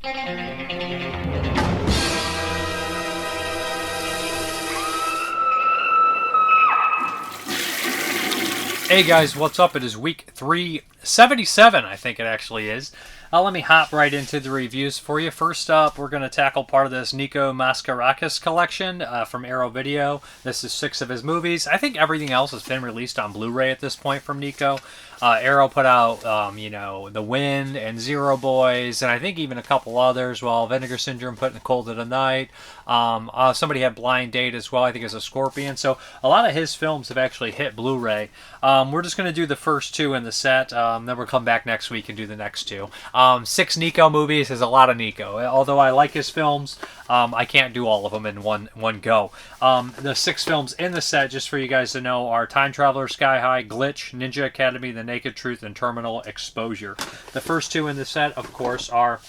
Hey guys, what's up? It is week 377, I think it actually is. Let me hop right into the reviews for you. First up, we're going to tackle part of this Nico Mastorakis collection from Arrow Video. This is 6 of his movies. I think everything else has been released on Blu-ray at this point from Nico. Arrow put out, The Wind and Zero Boys, and I think even a couple others. Well, Vinegar Syndrome put in the Cold of the Night. Somebody had Blind Date as well, I think, as a Scorpion. So a lot of his films have actually hit Blu-ray. We're just going to do the first 2 in the set. Then we'll come back next week and do the next 2. 6 Nico movies is a lot of Nico. Although I like his films, I can't do all of them in one go. The 6 films in the set, just for you guys to know, are Time Traveler, Sky High, Glitch, Ninja Academy, The Naked Truth, and Terminal Exposure. The first 2 in the set, of course, are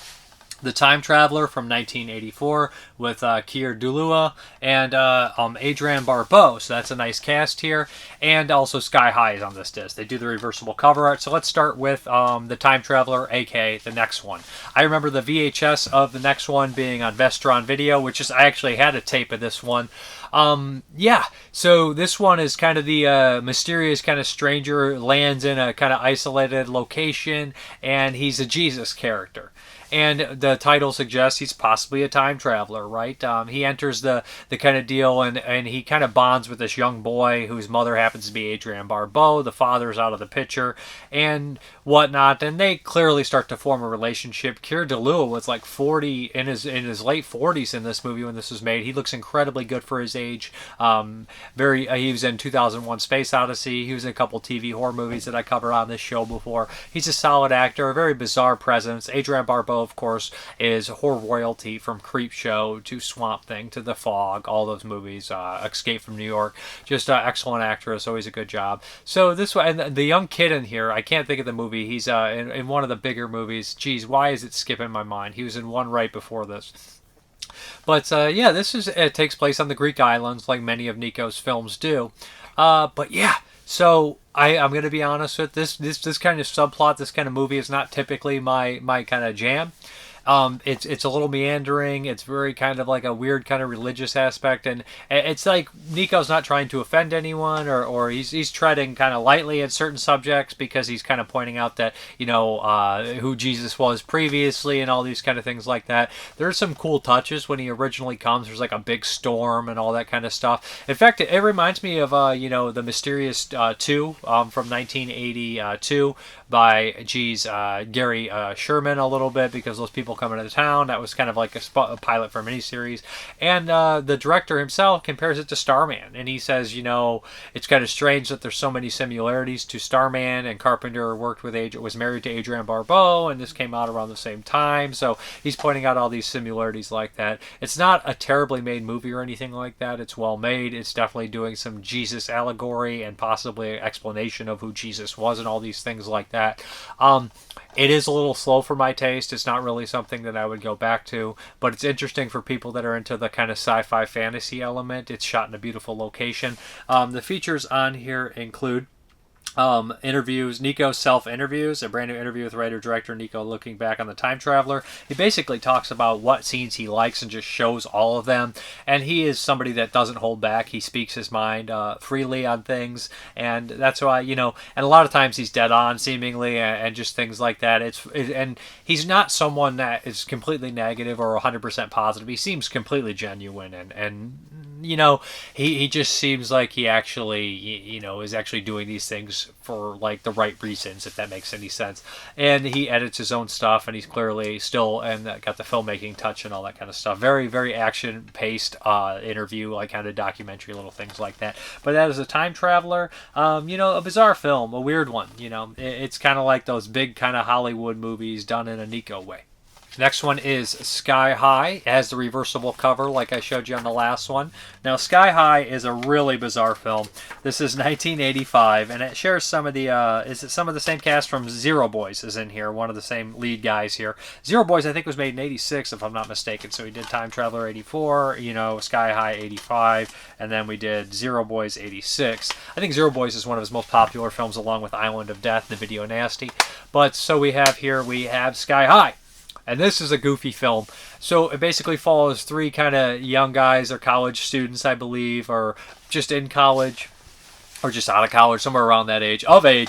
The Time Traveler from 1984 with Keir Dullea and Adrienne Barbeau. So that's a nice cast here. And also Sky High is on this disc. They do the reversible cover art. So let's start with The Time Traveler, aka the next one. I remember the VHS of the next one being on Vestron Video, which is, I actually had a tape of this one. So this one is kind of the mysterious kind of stranger, lands in a kind of isolated location, and he's a Jesus character. And the title suggests he's possibly a time traveler, right? He enters the kind of deal, and he kind of bonds with this young boy whose mother happens to be Adrienne Barbeau. The father's out of the picture and whatnot, and they clearly start to form a relationship. Keir Dullea was like 40 in his late 40s in this movie when this was made. He looks incredibly good for his age. He was in 2001: Space Odyssey. He was in a couple TV horror movies that I covered on this show before. He's a solid actor, a very bizarre presence. Adrienne Barbeau, of course, is horror royalty, from Creepshow to Swamp Thing to The Fog, all those movies, Escape from New York. Just an excellent actress, always a good job. So this one, and the young kid in here, I can't think of the movie. He's in one of the bigger movies. Geez, why is it skipping my mind? He was in one right before this. But it takes place on the Greek islands, like many of Nico's films do. So I'm going to be honest with this kind of subplot, this kind of movie is not typically my kind of jam. It's a little meandering. It's very kind of like a weird kind of religious aspect, and it's like Nico's not trying to offend anyone, or he's treading kind of lightly at certain subjects because he's kind of pointing out that who Jesus was previously and all these kind of things like that. There's some cool touches when he originally comes. There's like a big storm and all that kind of stuff. In fact, it reminds me of the Mysterious 2 from 1982 by Gary Sherman a little bit, because those people coming into town, that was kind of like a pilot for a miniseries. And the director himself compares it to Starman, and he says, it's kind of strange that there's so many similarities to Starman, and Carpenter was married to Adrienne Barbeau, and this came out around the same time, so he's pointing out all these similarities like that. It's not a terribly made movie or anything like that. It's well made. It's definitely doing some Jesus allegory and possibly an explanation of who Jesus was and all these things like that. It is a little slow for my taste. It's not really something that I would go back to, but it's interesting for people that are into the kind of sci-fi fantasy element. It's shot in a beautiful location. The features on here include interviews, Nico's self-interviews, a brand new interview with writer-director Nico looking back on The Time Traveler. He basically talks about what scenes he likes and just shows all of them, and he is somebody that doesn't hold back. He speaks his mind freely on things, and that's why, and a lot of times he's dead on, seemingly, and just things like that. And he's not someone that is completely negative or 100% positive. He seems completely genuine, and he just seems like he actually, is actually doing these things for like the right reasons, if that makes any sense. And he edits his own stuff, and he's clearly still got the filmmaking touch and all that kind of stuff. Very, very action-paced interview, like kind of documentary, little things like that. But that is A Time Traveler, a bizarre film, a weird one. It's kind of like those big kind of Hollywood movies done in a Nico way. Next one is Sky High. It has the reversible cover like I showed you on the last one. Now, Sky High is a really bizarre film. This is 1985, and it shares some of the same cast from Zero Boys is in here, one of the same lead guys here. Zero Boys, I think, was made in 86, if I'm not mistaken, so we did Time Traveler 84, Sky High 85, and then we did Zero Boys 86. I think Zero Boys is one of his most popular films, along with Island of Death and The Video Nasty. But so we have Sky High. And this is a goofy film. So it basically follows three kind of young guys. They're college students, I believe, or just in college, or just out of college, somewhere around that age,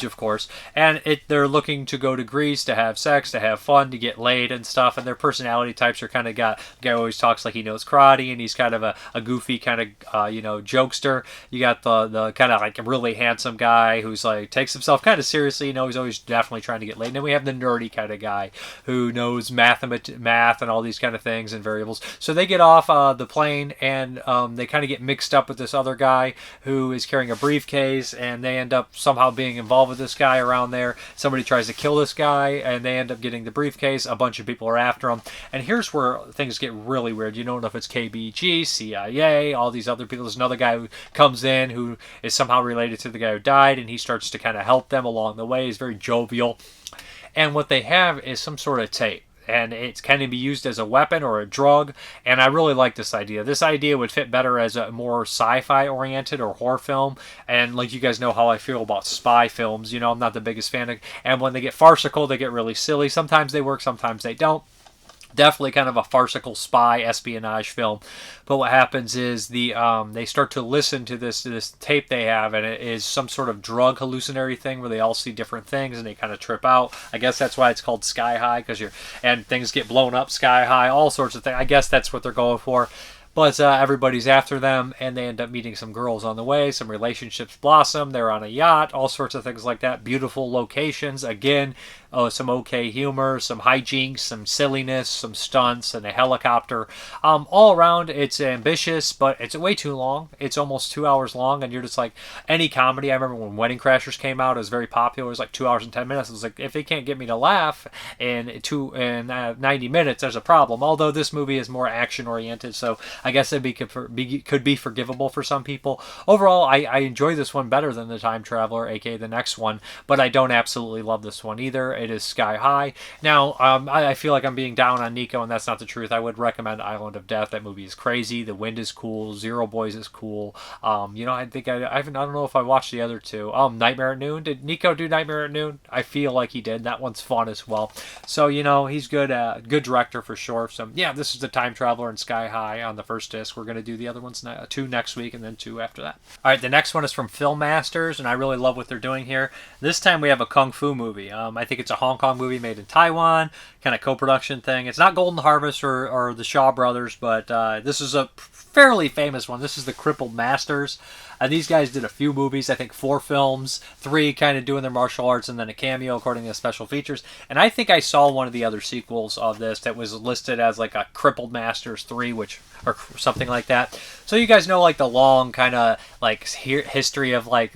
of course, and they're looking to go to Greece to have sex, to have fun, to get laid and stuff, and their personality types are kind of the guy always talks like he knows karate, and he's kind of a goofy kind of, jokester. You got the kind of like a really handsome guy who's like, takes himself kind of seriously, he's always definitely trying to get laid, and then we have the nerdy kind of guy who knows math and all these kind of things and variables. So they get off the plane, and they kind of get mixed up with this other guy who is carrying a briefcase, and they end up somehow being involved with this guy around there. Somebody tries to kill this guy, and they end up getting the briefcase. A bunch of people are after him, and here's where things get really weird. You don't know if it's KBG, CIA, all these other people. There's another guy who comes in who is somehow related to the guy who died, and he starts to kind of help them along the way. He's very jovial, and what they have is some sort of tape, and it can be used as a weapon or a drug, and I really like this idea. This idea would fit better as a more sci-fi oriented or horror film, and like you guys know how I feel about spy films, I'm not the biggest fan of, and when they get farcical, they get really silly. Sometimes they work, sometimes they don't. Definitely kind of a farcical spy espionage film. But what happens is they start to listen to this tape they have, and it is some sort of drug hallucinatory thing where they all see different things and they kind of trip out. I guess that's why it's called Sky High, and things get blown up sky high, all sorts of things. I guess that's what they're going for. But everybody's after them, and they end up meeting some girls on the way. Some relationships blossom. They're on a yacht, all sorts of things like that. Beautiful locations. Again, some okay humor, some hijinks, some silliness, some stunts, and a helicopter. All around, it's ambitious, but it's way too long. It's almost 2 hours long, and you're just like, any comedy. I remember when Wedding Crashers came out, it was very popular. It was like 2 hours and 10 minutes. It was like, if they can't get me to laugh in 90 minutes, there's a problem. Although this movie is more action-oriented, so I guess it could be forgivable for some people. Overall, I enjoy this one better than The Time Traveler, aka the next one, but I don't absolutely love this one either. It is Sky High. Now, I feel like I'm being down on Nico, and that's not the truth. I would recommend Island of Death. That movie is crazy. The Wind is cool. Zero Boys is cool. I think I don't know if I watched the other two. Nightmare at Noon. Did Nico do Nightmare at Noon? I feel like he did. That one's fun as well. So, he's good. Good director for sure. So, yeah, this is The Time Traveler and Sky High on the first disc. We're going to do the other ones, two next week, and then two after that. All right, the next one is from Film Masters, and I really love what they're doing here. This time we have a kung fu movie. I think it's a Hong Kong movie made in Taiwan, kind of co-production thing. It's not Golden Harvest or the Shaw Brothers, but this is a fairly famous one. This is the Crippled Masters. These guys did a few movies, I think 4 films, 3 kind of doing their martial arts, and then a cameo according to special features. And I think I saw one of the other sequels of this that was listed as like a Crippled Masters 3, or something like that. So you guys know like the long kind of like history of like,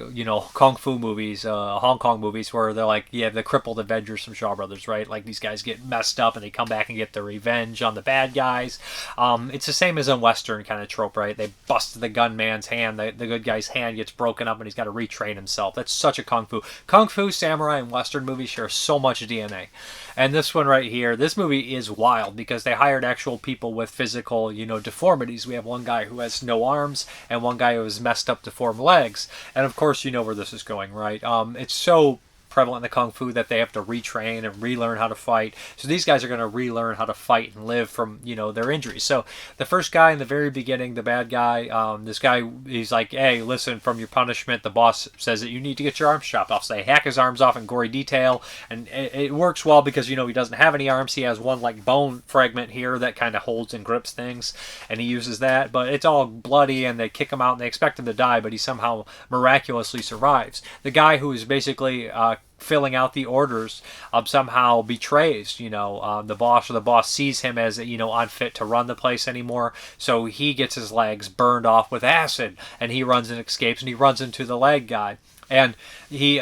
kung fu movies, Hong Kong movies, where they're like, the crippled Avengers from Shaw Brothers, right? Like these guys get messed up and they come back and get their revenge on the bad guys. It's the same as a Western kind of trope, right? They bust the gunman's hand, the good guy's hand gets broken up and he's got to retrain himself. That's such a kung fu, samurai, and Western movies share so much DNA. And this one right here, this movie is wild because they hired actual people with physical, deformities. We have one guy who has no arms and one guy who has messed up deformed legs. And of course, you know where this is going, right? It's so prevalent in the kung fu that they have to retrain and relearn how to fight. So these guys are going to relearn how to fight and live from, their injuries. So the first guy in the very beginning, the bad guy, this guy, he's like, hey, listen, from your punishment, the boss says that you need to get your arms chopped off. So they hack his arms off in gory detail, and it works well because, he doesn't have any arms. He has one like bone fragment here that kind of holds and grips things, and he uses that, but it's all bloody, and they kick him out and they expect him to die, but he somehow miraculously survives. The guy who is basically filling out the orders somehow betrays the boss, or the boss sees him as unfit to run the place anymore, so he gets his legs burned off with acid, and he runs and escapes, and he runs into the leg guy, and the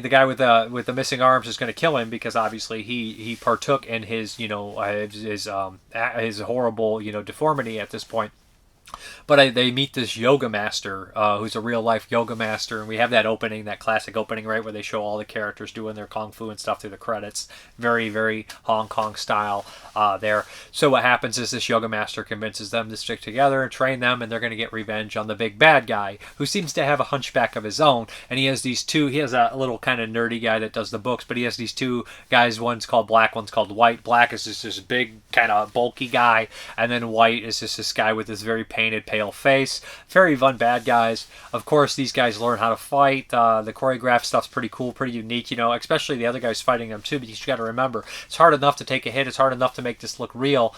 guy with the missing arms is going to kill him because obviously he partook in his his horrible deformity at this point. But they meet this yoga master who's a real life yoga master, and we have that opening, that classic opening, right, where they show all the characters doing their kung fu and stuff through the credits. Very, very Hong Kong style there. So what happens is this yoga master convinces them to stick together and train them, and they're going to get revenge on the big bad guy, who seems to have a hunchback of his own. And he has a little kind of nerdy guy that does the books, but he has these two guys. One's called Black, one's called White. Black is just this big, kind of bulky guy, and then White is just this guy with this very painted, pale face. Very fun bad guys. Of course, these guys learn how to fight. The choreographed stuff's pretty cool, pretty unique, especially the other guys fighting them too, but you just got to remember, it's hard enough to take a hit, it's hard enough to make this look real,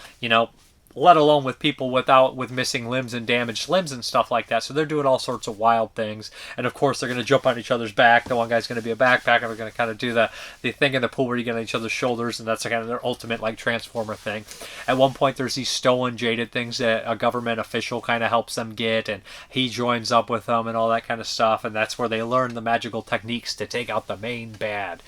let alone with people with missing limbs and damaged limbs and stuff like that. So they're doing all sorts of wild things, and of course they're going to jump on each other's back. The one guy's going to be a backpacker. They're going to kind of do the thing in the pool where you get on each other's shoulders, and that's kind of their ultimate like transformer thing. At one point there's these stolen jaded things that a government official kind of helps them get, and he joins up with them and all that kind of stuff, and that's where they learn the magical techniques to take out the main bad.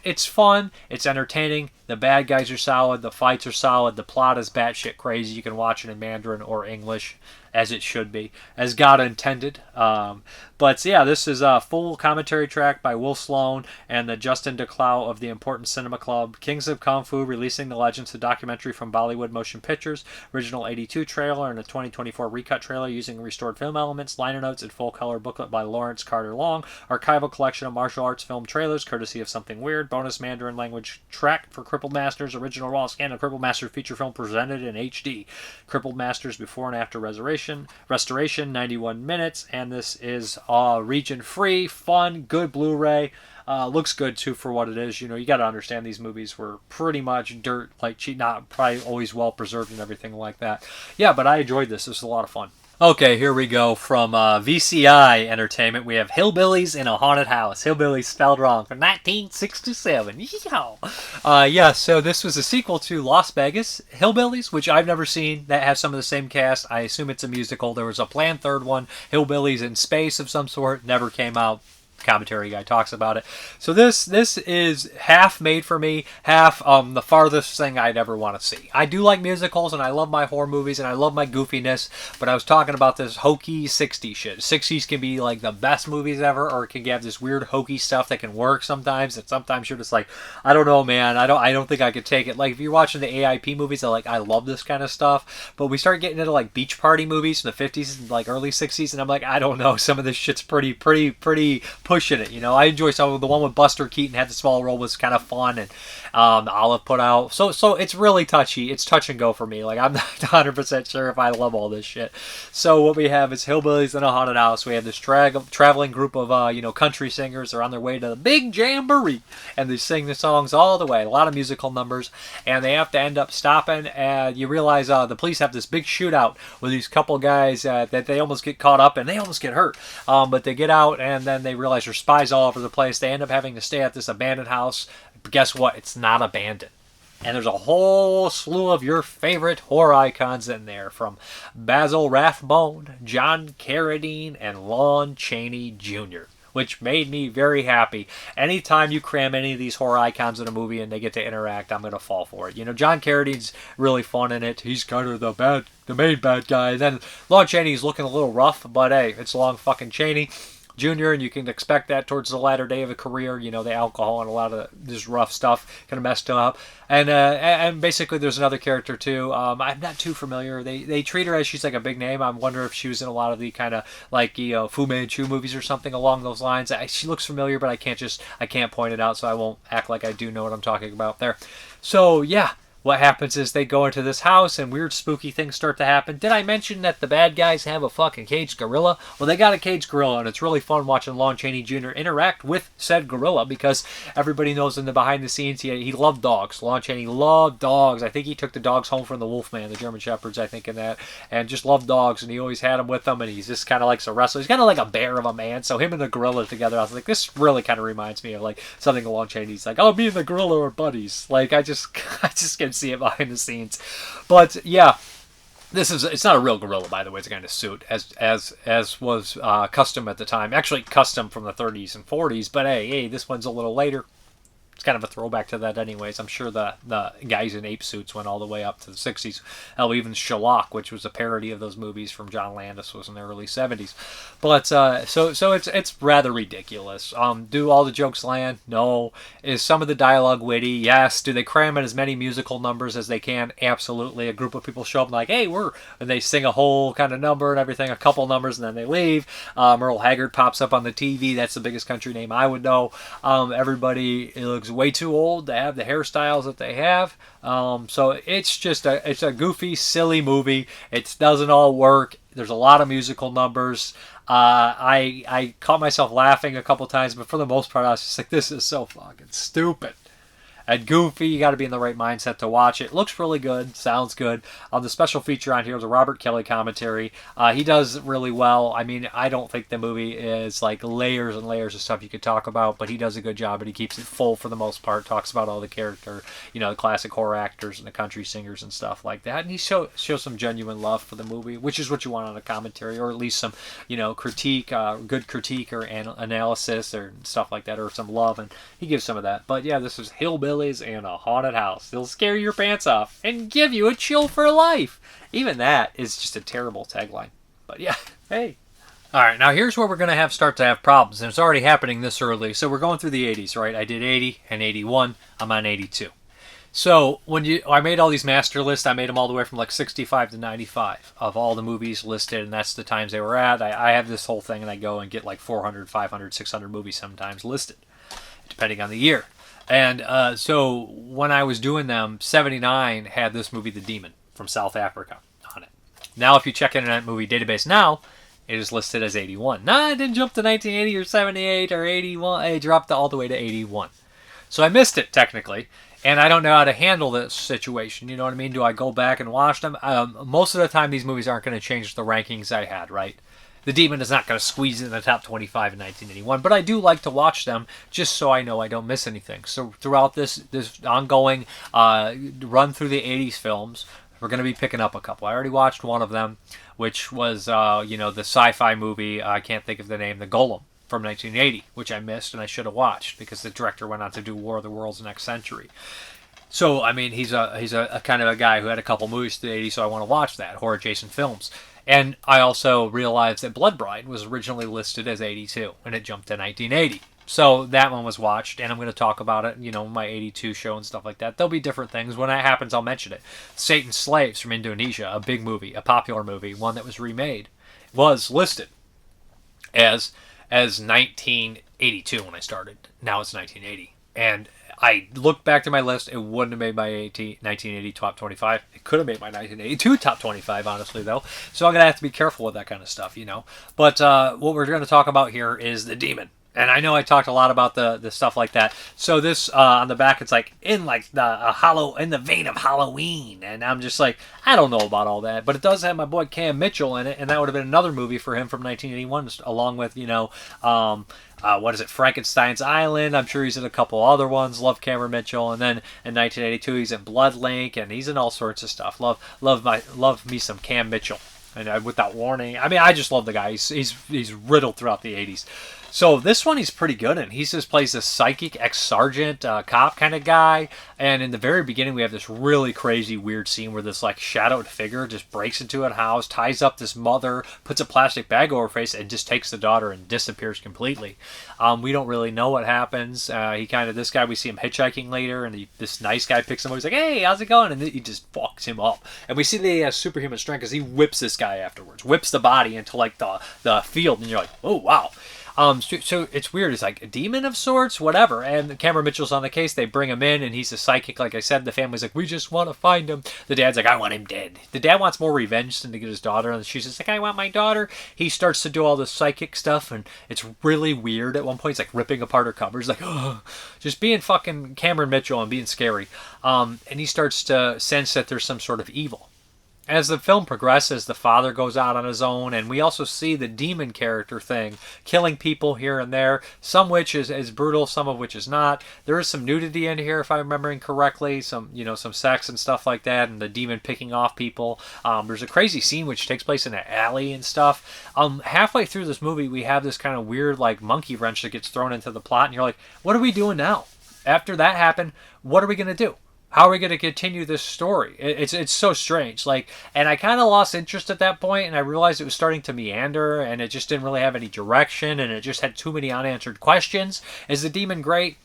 It's fun, it's entertaining. The bad guys are solid, the fights are solid, the plot is batshit crazy. You can watch it in Mandarin or English, as it should be, as God intended. But yeah, this is a full commentary track by Will Sloan and the Justin DeClow of the Important Cinema Club. Kings of Kung Fu, Releasing the Legends, the documentary from Bollywood Motion Pictures, original 82 trailer and a 2024 recut trailer using restored film elements, liner notes, and full color booklet by Lawrence Carter Long, archival collection of martial arts film trailers, courtesy of Something Weird, bonus Mandarin language track for Crippled Masters, original raw scan of Crippled Masters feature film presented in HD. Crippled Masters before and after restoration, 91 minutes, and this is region free, fun, good Blu-ray. Looks good too for what it is. You got to understand these movies were pretty much dirt, like cheap, not probably always well preserved and everything like that. Yeah, but I enjoyed this. This was a lot of fun. Okay, here we go. From VCI Entertainment, we have Hillbillys in a Haunted House. Hillbillys spelled wrong, from 1967. Yeah, so this was a sequel to Las Vegas Hillbillys, which I've never seen, that has some of the same cast. I assume it's a musical. There was a planned third one, Hillbillys in Space of some sort, never came out. Commentary guy talks about it. So this is half made for me, half the farthest thing I'd ever want to see. I do like musicals, and I love my horror movies, and I love my goofiness, but I was talking about this hokey 60s shit. 60s can be like the best movies ever, or it can have this weird hokey stuff that can work sometimes, and sometimes you're just like, I don't know, man, I don't think I could take it. Like, if you're watching the AIP movies, I love this kind of stuff, but we start getting into like beach party movies from the 50s and like early 60s, and I'm like, I don't know, some of this shit's pretty pushing it. I enjoy some of the one with Buster Keaton had the small role was kind of fun, and Olive put out. So it's really touchy. It's touch and go for me. Like, I'm not 100% sure if I love all this shit. So what we have is Hillbillys in a Haunted House. We have this traveling group of country singers. They're on their way to the big jamboree, and they sing the songs all the way. A lot of musical numbers, and they have to end up stopping. And you realize the police have this big shootout with these couple guys that they almost get caught up and they almost get hurt. But they get out, and then they realize there's spies all over the place. They end up having to stay at this abandoned house. But guess what? It's not abandoned. And there's a whole slew of your favorite horror icons in there, from Basil Rathbone, John Carradine, and Lon Chaney Jr., which made me very happy. Anytime you cram any of these horror icons in a movie and they get to interact, I'm going to fall for it. John Carradine's really fun in it. He's kind of the main bad guy. And then Lon Chaney's looking a little rough, but hey, it's Lon fucking Chaney Jr., and you can expect that towards the latter day of a career. The alcohol and a lot of this rough stuff kind of messed him up. And basically there's another character too. I'm not too familiar. They treat her as she's like a big name. I wonder if she was in a lot of the kind of like Fu Manchu movies or something along those lines. She looks familiar, but I can't point it out, so I won't act like I do know what I'm talking about there. So yeah. What happens is they go into this house and weird spooky things start to happen. Did I mention that the bad guys have a fucking caged gorilla? Well, they got a caged gorilla, and it's really fun watching Lon Chaney Jr. interact with said gorilla, because everybody knows in the behind the scenes he loved dogs. Lon Chaney loved dogs. I think he took the dogs home from the Wolfman, the German Shepherds, I think, in that, and just loved dogs, and he always had them with him, and he's just kind of likes to wrestle. He's kind of like a bear of a man, so him and the gorilla together, I was like, this really kind of reminds me of like something Lon Chaney's like, oh, me and the gorilla are buddies. Like, I just can see it behind the scenes. But yeah, it's not a real gorilla, by the way. It's a kind of suit, as was custom at the time. Actually, custom from the 30s and 40s. But hey, this one's a little later. It's kind of a throwback to that anyways. I'm sure the guys in ape suits went all the way up to the 60s. Hell, even Sherlock, which was a parody of those movies from John Landis, was in the early 70s. But so it's rather ridiculous. Do all the jokes land? No. Is some of the dialogue witty? Yes. Do they cram in as many musical numbers as they can? Absolutely. A group of people show up and like, hey, and they sing a whole kind of number and everything, a couple numbers, and then they leave. Merle Haggard pops up on the TV. That's the biggest country name I would know. Everybody looks way too old to have the hairstyles that they have. So it's just it's a goofy, silly movie. It doesn't all work. There's a lot of musical numbers. I caught myself laughing a couple times, but for the most part, I was just like, this is so fucking stupid. And goofy, you got to be in the right mindset to watch it. Looks really good, sounds good. The special feature on here is a Robert Kelly commentary. He does really well. I mean, I don't think the movie is like layers and layers of stuff you could talk about, but he does a good job, and he keeps it full for the most part. Talks about all the character, the classic horror actors and the country singers and stuff like that. And he shows some genuine love for the movie, which is what you want on a commentary, or at least some, critique, good critique or analysis or stuff like that, or some love, and he gives some of that. But yeah, this is Hillbillys and a haunted house. They'll scare your pants off and give you a chill for life. Even that is just a terrible tagline. But yeah, hey. Alright, now here's where we're going to start to have problems, and it's already happening this early. So we're going through the 80s, right? I did 80 and 81. I'm on 82. So I made all these master lists. I made them all the way from like 65 to 95 of all the movies listed, and that's the times they were at. I have this whole thing, and I go and get like 400, 500, 600 movies sometimes listed, depending on the year. And so when I was doing them, 79 had this movie, The Demon, from South Africa, on it. Now, if you check Internet Movie Database now, it is listed as 81. Nah, it didn't jump to 1980 or 78 or 81. It dropped all the way to 81. So I missed it, technically. And I don't know how to handle this situation. You know what I mean? Do I go back and watch them? Most of the time, these movies aren't going to change the rankings I had, right? The Demon is not going to squeeze in the top 25 in 1981, but I do like to watch them just so I know I don't miss anything. So throughout this ongoing run through the 80s films, we're going to be picking up a couple. I already watched one of them, which was the sci-fi movie. I can't think of the name, The Golem, from 1980, which I missed and I should have watched because the director went on to do War of the Worlds next century. So I mean, he's a kind of a guy who had a couple movies to the 80s, so I want to watch that horror adjacent films. And I also realized that Blood Bride was originally listed as 82, and it jumped to 1980. So that one was watched, and I'm going to talk about it, my 82 show and stuff like that. There'll be different things. When that happens, I'll mention it. Satan's Slaves from Indonesia, a big movie, a popular movie, one that was remade, was listed as 1982 when I started. Now it's 1980. And I looked back to my list. It wouldn't have made my 1980 top 25. It could have made my 1982 top 25, honestly, though. So I'm going to have to be careful with that kind of stuff, But what we're going to talk about here is The Demon. And I know I talked a lot about the stuff like that. So this, on the back, it's like, in the vein of Halloween. And I'm just like, I don't know about all that. But it does have my boy Cam Mitchell in it. And that would have been another movie for him from 1981, along with, what is it, Frankenstein's Island. I'm sure he's in a couple other ones. Love Cameron Mitchell. And then in 1982, he's in Blood Link, and he's in all sorts of stuff. Love me some Cam Mitchell. And Without Warning. I mean, I just love the guy. He's riddled throughout the 80s. So this one he's pretty good in. He just plays this psychic ex-sergeant cop kind of guy. And in the very beginning, we have this really crazy, weird scene where this shadowed figure just breaks into a house, ties up this mother, puts a plastic bag over her face, and just takes the daughter and disappears completely. We don't really know what happens. This guy, we see him hitchhiking later, and this nice guy picks him up. He's like, hey, how's it going? And he just fucks him up. And we see that he has superhuman strength because he whips this guy afterwards. Whips the body into the field, and you're like, oh, wow. So it's weird. It's like a demon of sorts, whatever. And Cameron Mitchell's on the case. They bring him in, and he's a psychic. Like I said, the family's like, we just want to find him. The dad's like, I want him dead. The dad wants more revenge than to get his daughter, and she's just like, I want my daughter. He starts to do all this psychic stuff, and it's really weird. At one point, he's like ripping apart her covers, like, oh, just being fucking Cameron Mitchell and being scary. And he starts to sense that there's some sort of evil. As the film progresses, the father goes out on his own, and we also see the demon character thing, killing people here and there, some which is brutal, some of which is not. There is some nudity in here, if I'm remembering correctly, some sex and stuff like that, and the demon picking off people. There's a crazy scene which takes place in an alley and stuff. Halfway through this movie, we have this kind of weird monkey wrench that gets thrown into the plot, and you're like, what are we doing now? After that happened, what are we going to do? How are we going to continue this story? It's so strange. Like, and I kind of lost interest at that point, and I realized it was starting to meander, and it just didn't really have any direction, and it just had too many unanswered questions. Is the demon great?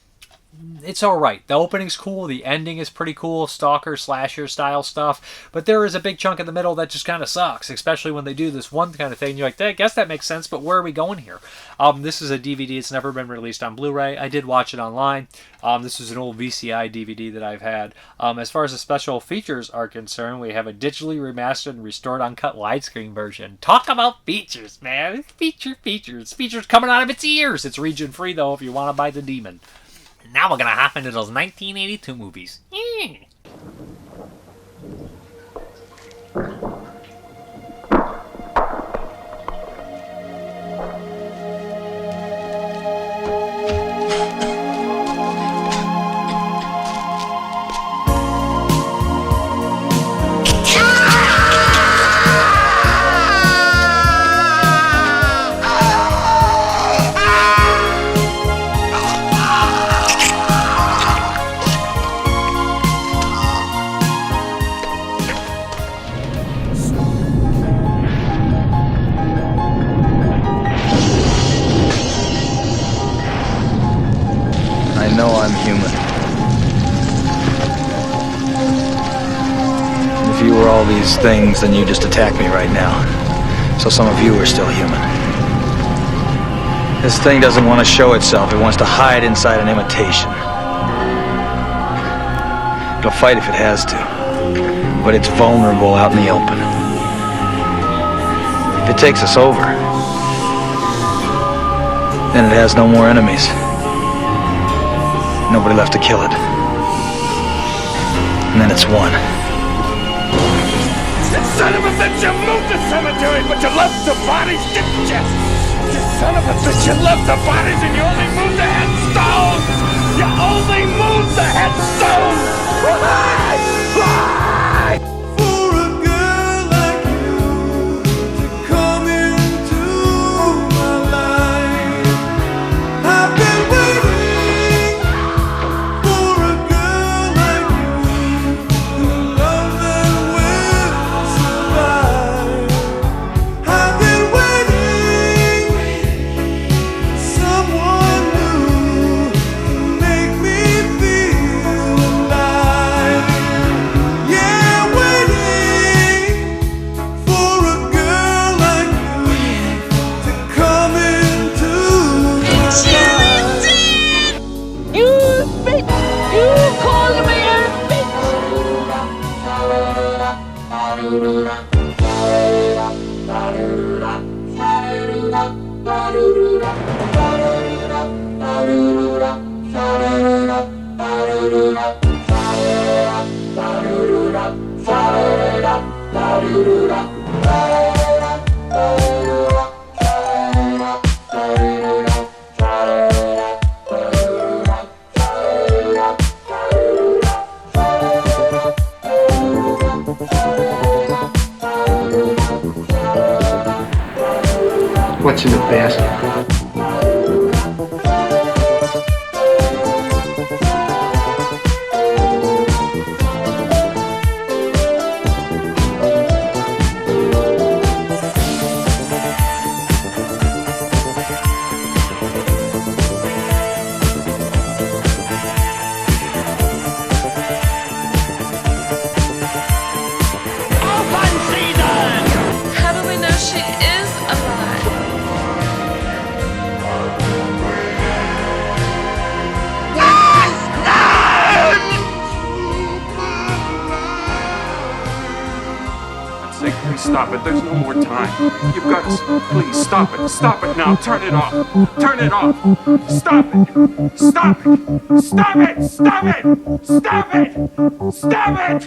It's alright. The opening's cool, the ending is pretty cool, stalker, slasher style stuff, but there is a big chunk in the middle that just kind of sucks, especially when they do this one kind of thing. You're like, I guess that makes sense, but where are we going here? This is a DVD. It's never been released on Blu-ray. I did watch it online. This is an old VCI DVD that I've had. As far as the special features are concerned, we have a digitally remastered and restored uncut widescreen version. Talk about features, man. Features. Features coming out of its ears. It's region free, though, if you want to buy the demon. Now we're going to hop into those 1982 movies. I know I'm human. If you were all these things, then you just attack me right now. So some of you are still human. This thing doesn't want to show itself. It wants to hide inside an imitation. It'll fight if it has to. But it's vulnerable out in the open. If it takes us over, then it has no more enemies. Nobody left to kill it. And then it's won. You son of a bitch, you moved the cemetery, but you left the bodies, didn't you? You son of a bitch, you left the bodies and you only moved the headstones! You only moved the headstones! Why? Why? For a girl like you to come into my life, I've been waiting for a girl like you, the love that will survive. I've been waiting, someone new to make me feel alive. Yeah, waiting for a girl like you to come into my life. You bitch! You called me a bitch! What's in the basket? How do we know she is alive? Say, please stop it. There's no more time. You've got to... Please, stop it. Stop it now. Turn it off. Turn it off. Stop it. Stop it. Stop it. Stop it. Stop it. Stop it.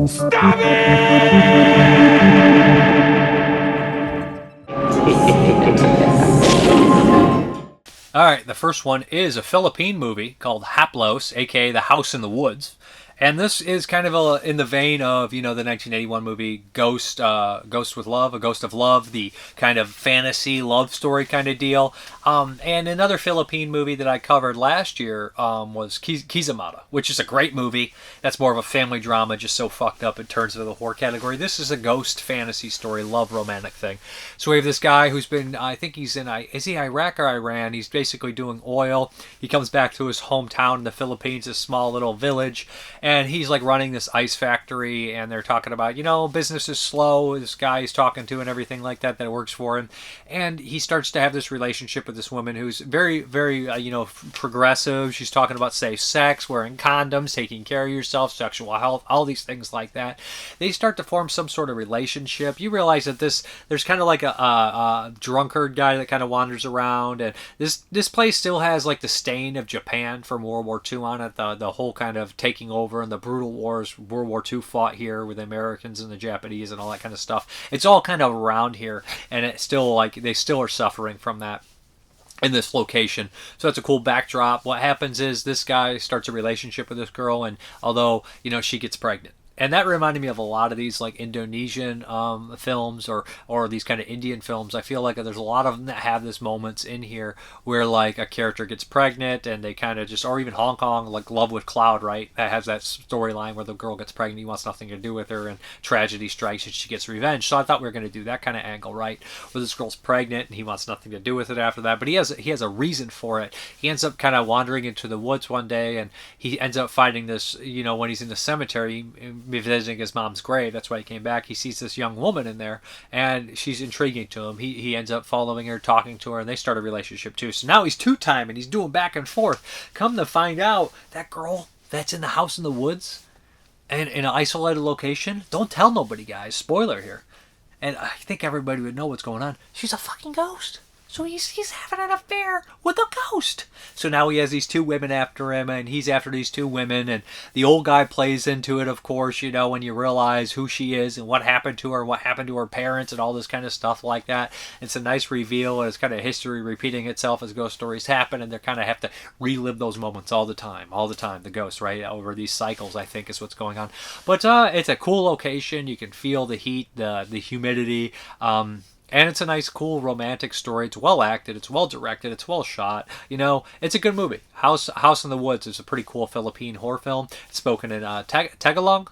Stop Alright, the first one is a Philippine movie called Haplos, aka The House in the Woods. And this is kind of in the vein of, the 1981 movie Ghost with Love, A Ghost of Love, the kind of fantasy love story kind of deal. And another Philippine movie that I covered last year was Kizamata, which is a great movie. That's more of a family drama, just so fucked up it turns into the horror category. This is a ghost fantasy story, love romantic thing. So we have this guy who's been, I think he's is he Iraq or Iran? He's basically doing oil. He comes back to his hometown in the Philippines, a small little village, and he's like running this ice factory, and they're talking about, business is slow, this guy he's talking to and everything like that works for him. And he starts to have this relationship with this woman who's very, very, progressive. She's talking about safe sex, wearing condoms, taking care of yourself, sexual health, all these things like that. They start to form some sort of relationship. You realize that there's kind of like a drunkard guy that kind of wanders around, and this place still has like the stain of Japan from World War II on it, the whole kind of taking over and the brutal wars World War II fought here with the Americans and the Japanese and all that kind of stuff. It's all kind of around here, and it's still like they still are suffering from that in this location. So that's a cool backdrop. What happens is this guy starts a relationship with this girl, and although, she gets pregnant. And that reminded me of a lot of these like Indonesian films or these kind of Indian films. I feel like there's a lot of them that have this moments in here where like a character gets pregnant and they kind of just, or even Hong Kong, like Love with Cloud, right? That has that storyline where the girl gets pregnant, he wants nothing to do with her, and tragedy strikes and she gets revenge. So I thought we were going to do that kind of angle, right? Where this girl's pregnant and he wants nothing to do with it after that. But he has a reason for it. He ends up kind of wandering into the woods one day, and he ends up finding this, when he's in the cemetery, visiting his mom's grave. That's why he came back. He sees this young woman in there, and she's intriguing to him. He ends up following her, talking to her, and they start a relationship too. So now he's two-time, and he's doing back and forth. Come to find out, that girl that's in the house in the woods and in an isolated location, don't tell nobody, guys. Spoiler here. And I think everybody would know what's going on. She's a fucking ghost. So he's having an affair with a ghost. So now he has these two women after him, and he's after these two women, and the old guy plays into it, of course, when you realize who she is and what happened to her, what happened to her parents, and all this kind of stuff like that. It's a nice reveal, and it's kind of history repeating itself as ghost stories happen, and they kind of have to relive those moments all the time, the ghosts, right, over these cycles, I think is what's going on. But it's a cool location. You can feel the heat, the humidity, and it's a nice, cool, romantic story. It's well acted. It's well directed. It's well shot. It's a good movie. House in the Woods is a pretty cool Philippine horror film. It's spoken in Tagalog,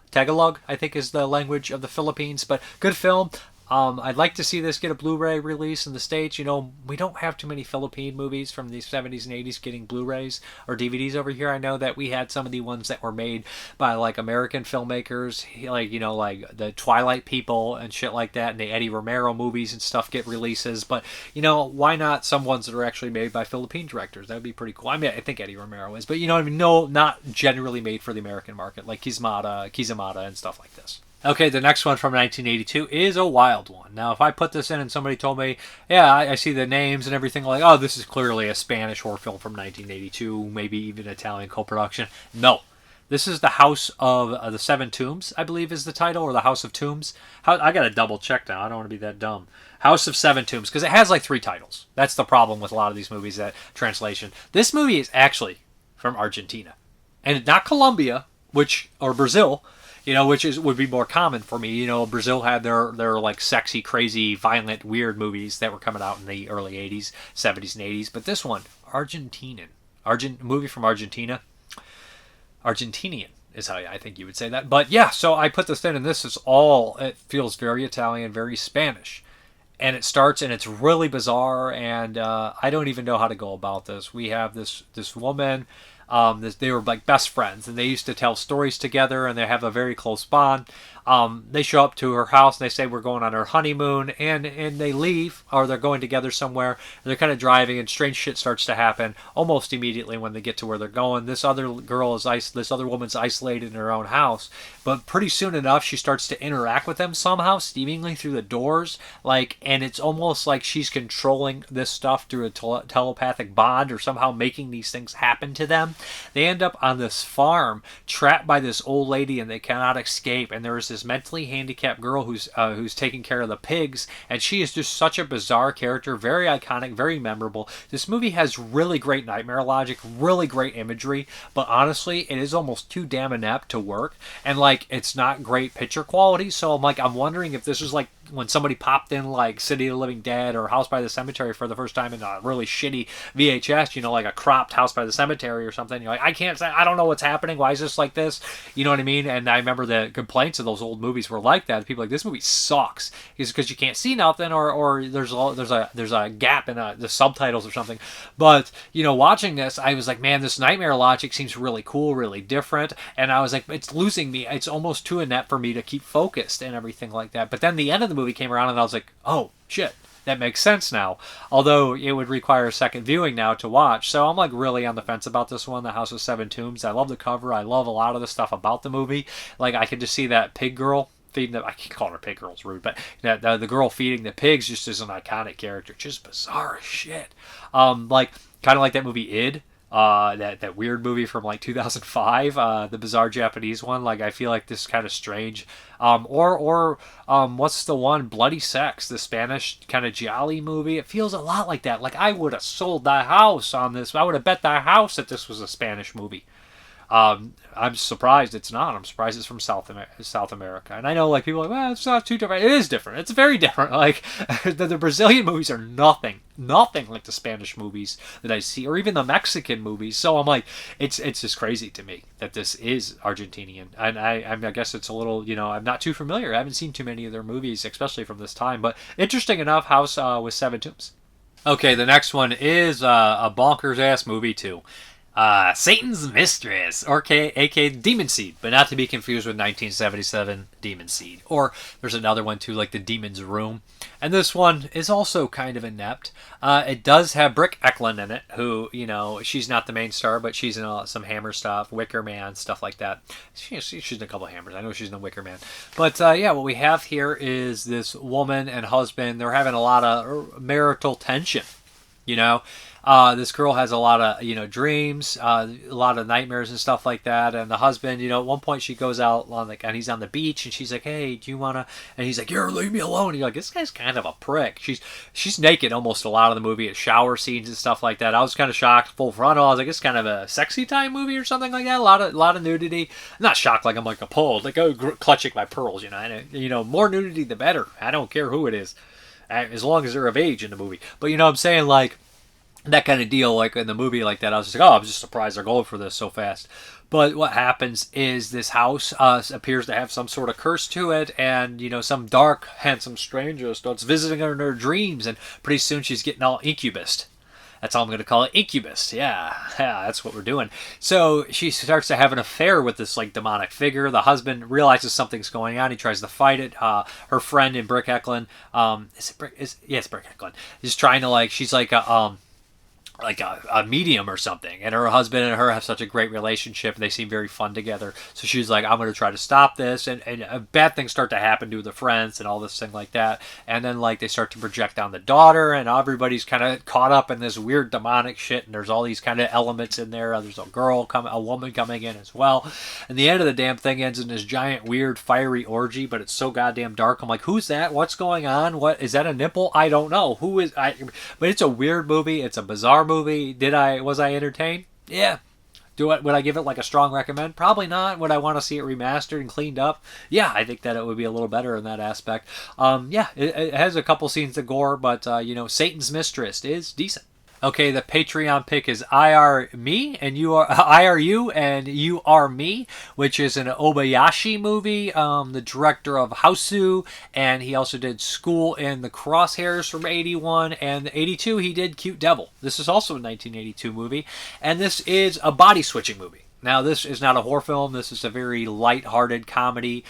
I think is the language of the Philippines. But good film. I'd like to see this get a Blu-ray release in the States. We don't have too many Philippine movies from the 70s and 80s getting Blu-rays or DVDs over here. I know that we had some of the ones that were made by like American filmmakers, like the Twilight people and shit like that, and the Eddie Romero movies and stuff get releases. But why not some ones that are actually made by Philippine directors? That would be pretty cool. I mean, I think Eddie Romero is, but no, not generally made for the American market, like Kizamata and stuff like this. Okay, the next one from 1982 is a wild one. Now, if I put this in and somebody told me, yeah, I see the names and everything, like, oh, this is clearly a Spanish horror film from 1982, maybe even Italian co-production. No. This is The House of the Seven Tombs, I believe is the title, or The House of Tombs. I got to double check now. I don't want to be that dumb. House of Seven Tombs, because it has like 3 titles. That's the problem with a lot of these movies, that translation. This movie is actually from Argentina. And not Colombia, or Brazil, which would be more common for me. Brazil had their like sexy, crazy, violent, weird movies that were coming out in the early 80s, 70s, and 80s. But this one, movie from Argentina. Argentinian is how I think you would say that. But yeah, so I put this in, and it feels very Italian, very Spanish. And it starts, and it's really bizarre, and I don't even know how to go about this. We have this woman. They were like best friends, and they used to tell stories together, and they have a very close bond. They show up to her house, and they say, we're going on our honeymoon, and they leave, or they're going together somewhere, and they're kind of driving, and strange shit starts to happen almost immediately when they get to where they're going. This other woman's isolated in her own house, but pretty soon enough, she starts to interact with them somehow, seemingly through the doors, and it's almost like she's controlling this stuff through a telepathic bond, or somehow making these things happen to them. They end up on this farm, trapped by this old lady, and they cannot escape. And there is this mentally handicapped girl who's taking care of the pigs, and she is just such a bizarre character, very iconic, very memorable. This movie has really great nightmare logic, really great imagery, but honestly, it is almost too damn inept to work, and like it's not great picture quality. So I'm wondering if this is like when somebody popped in like City of the Living Dead or House by the Cemetery for the first time in a really shitty VHS, like a cropped House by the Cemetery or something. You're like, I don't know what's happening. Why is this like this? You know what I mean? And I remember the complaints of those old movies were like that. People were like, this movie sucks. It's because you can't see nothing, or there's a gap in the subtitles or something. But watching this, I was like, man, this nightmare logic seems really cool, really different. And I was like, it's losing me. It's almost too inept for me to keep focused and everything like that. But then the end of the movie came around and I was like, oh shit, that makes sense now, although it would require a second viewing now to watch. So I'm like really on the fence about this one, The House of Seven Tombs. I love the cover, I love a lot of the stuff about the movie. Like I could just see that pig girl feeding I can't call her pig girl, it's rude, but the girl feeding the pigs just is an iconic character, just bizarre as shit. Like kind of like that movie Id, that weird movie from like 2005, the bizarre Japanese one. Like I feel like this is kind of strange. Or what's the one, Bloody Sex, the Spanish kind of giallo movie? It feels a lot like that. Like I would have sold the house on this. I would have bet the house that this was a Spanish movie. I'm surprised it's not. I'm surprised it's from South America. And I know like people are like, well, it's not too different. It is different. It's very different. Like the Brazilian movies are nothing like the Spanish movies that I see, or even the Mexican movies. So I'm like, it's just crazy to me that this is Argentinian. And I guess it's a little, I'm not too familiar. I haven't seen too many of their movies, especially from this time. But interesting enough, House with Seven Tombs. Okay, the next one is a bonkers ass movie too. Satan's Mistress, or aka Demon Seed, but not to be confused with 1977 Demon Seed. Or there's another one too, like The Demon's Room. And this one is also kind of inept. It does have Brick Eklund in it, who, she's not the main star, but she's in some Hammer stuff, Wicker Man, stuff like that. She's in a couple of Hammers. I know she's in the Wicker Man. But what we have here is this woman and husband. They're having a lot of marital tension, This girl has a lot of, dreams, a lot of nightmares and stuff like that. And the husband, at one point she goes out and he's on the beach and she's like, hey, do you want to, and he's like, you're leave me alone. And you're like, this guy's kind of a prick. She's naked almost a lot of the movie at shower scenes and stuff like that. I was kind of shocked, full frontal. I was like, it's kind of a sexy time movie or something like that. A lot of nudity. I'm not shocked like I'm like appalled, like clutching my pearls, and, more nudity the better. I don't care who it is, as long as they're of age in the movie. But I'm saying, like, that kind of deal, like in the movie like that, I was just like, I'm just surprised they're going for this so fast. But what happens is this house appears to have some sort of curse to it, and some dark, handsome stranger starts visiting her in her dreams, and pretty soon she's getting all incubus. That's all I'm going to call it, incubus. Yeah, that's what we're doing. So she starts to have an affair with this like demonic figure. The husband realizes something's going on. He tries to fight it. Her friend in Brick Eklund, it's Brick Eklund, is trying to she's like a medium or something, and her husband and her have such a great relationship, and they seem very fun together. So she's like, I'm going to try to stop this, and bad things start to happen to the friends and all this thing like that. And then they start to project on the daughter, and everybody's kind of caught up in this weird demonic shit, and there's all these kind of elements in there. There's a woman coming in as well, and the end of the damn thing ends in this giant weird fiery orgy, but it's so goddamn dark. I'm like, who's that? What's going on? What is that, a nipple? I don't know who is. But it's a weird movie. It's a bizarre movie. Was I entertained? Yeah. Would I give it like a strong recommend? Probably not. Would I want to see it remastered and cleaned up? Yeah, I think that it would be a little better in that aspect. It has a couple scenes of gore, but Satan's Mistress is decent. Okay, the Patreon pick is I Are Me and You Are I Are You and You Are Me, which is an Obayashi movie. The director of Houseu, and he also did School in the Crosshairs from '81, and '82 he did Cute Devil. This is also a 1982 movie, and this is a body switching movie. Now, this is not a horror film. This is a very light-hearted comedy,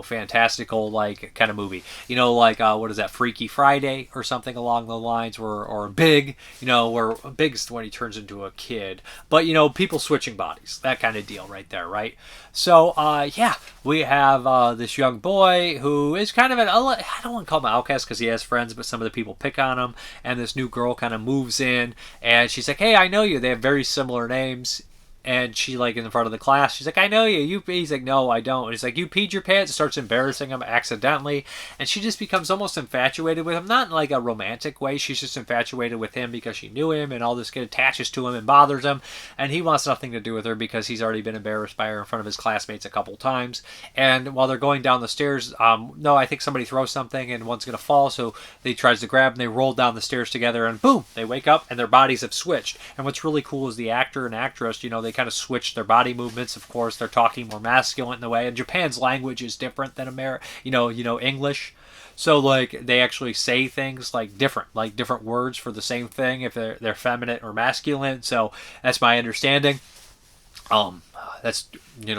fantastical, kind of movie. What is that, Freaky Friday or something along the lines, or Big, where Big's when he turns into a kid. But, people switching bodies, that kind of deal right there, right? So, we have this young boy who is kind of I don't want to call him an outcast because he has friends, but some of the people pick on him. And this new girl kind of moves in, and she's like, hey, I know you. They have very similar names. And she, like, in front of the class, she's like, I know you. He's like, no, I don't. And he's like, you peed your pants. Starts embarrassing him accidentally. And she just becomes almost infatuated with him. Not in, like, a romantic way. She's just infatuated with him because she knew him, and all this kid attaches to him and bothers him. And he wants nothing to do with her because he's already been embarrassed by her in front of his classmates a couple times. And while they're going down the stairs, no, I think somebody throws something and one's going to fall. So they tries to grab, and they roll down the stairs together, and boom, they wake up and their bodies have switched. And what's really cool is the actor and actress, they kind of switch their body movements. Of course, they're talking more masculine in the way. And Japan's language is different than English. So, like, they actually say things like different words for the same thing if they're feminine or masculine. So that's my understanding. That's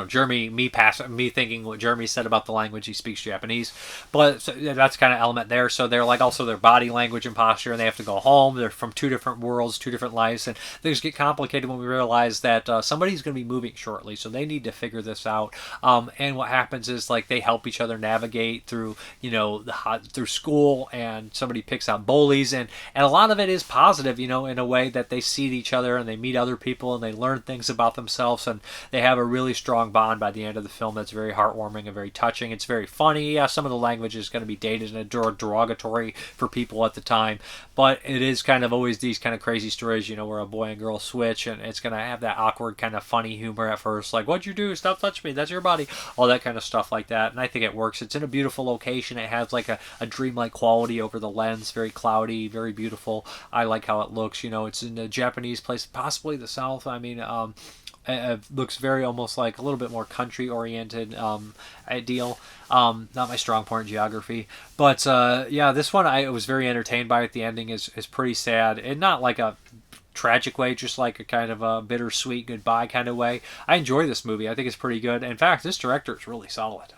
Jeremy, me thinking what Jeremy said about the language. He speaks Japanese, but so that's kind of element there. So they're like also their body language and posture, and they have to go home. They're from two different worlds, two different lives, and things get complicated when we realize that somebody's going to be moving shortly, so they need to figure this out. And what happens is, like, they help each other navigate through through school, and somebody picks out bullies, and a lot of it is positive, in a way that they see each other and they meet other people and they learn things about themselves, and they have a really strong bond by the end of the film that's very heartwarming and very touching. It's very funny. Yeah, some of the language is going to be dated and derogatory for people at the time, but it is kind of always these kind of crazy stories, where a boy and girl switch, and it's going to have that awkward kind of funny humor at first, like, what'd you do? Stop touching me. That's your body. All that kind of stuff like that, and I think it works. It's in a beautiful location. It has like a dreamlike quality over the lens, very cloudy, very beautiful. I like how it looks. It's in a Japanese place, possibly the South. I mean, it looks very almost like a little bit more country oriented deal. Not my strong point in geography, but yeah, this one I was very entertained by it. The ending is pretty sad, and not like a tragic way, just like a kind of a bittersweet goodbye kind of way. I enjoy this movie. I think it's pretty good. In fact, this director is really solid.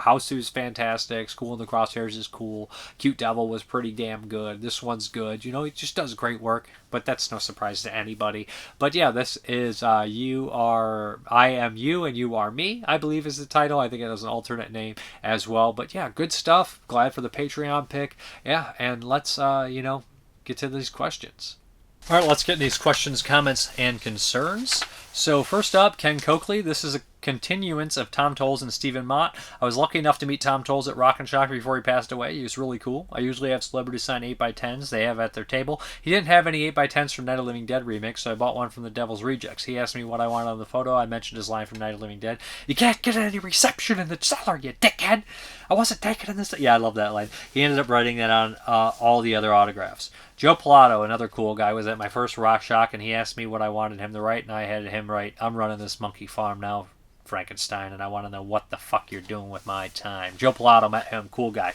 House is fantastic. School in the Crosshairs is cool. Cute Devil was pretty damn good. This one's good. He just does great work, but that's no surprise to anybody. But yeah, this is I Am You and You Are Me, I believe is the title. I think it has an alternate name as well. But yeah, good stuff. Glad for the Patreon pick. Yeah, and let's get to these questions. All right, let's get these questions, comments, and concerns. So first up, Ken Coakley. This is a continuance of Tom Tolles and Stephen Mott. I was lucky enough to meet Tom Tolles at Rock and Shock before he passed away. He was really cool. I usually have celebrities sign 8x10s they have at their table. He didn't have any 8x10s from Night of the Living Dead remix, so I bought one from the Devil's Rejects. He asked me what I wanted on the photo. I mentioned his line from Night of the Living Dead. You can't get any reception in the cellar, you dickhead. I wasn't taking in this. Yeah, I love that line. He ended up writing that on all the other autographs. Joe Pilato, another cool guy, was at my first Rock Shock, and he asked me what I wanted him to write, and I had him write, I'm running this monkey farm now, Frankenstein, and I want to know what the fuck you're doing with my time. Joe Pilato, met him, cool guy.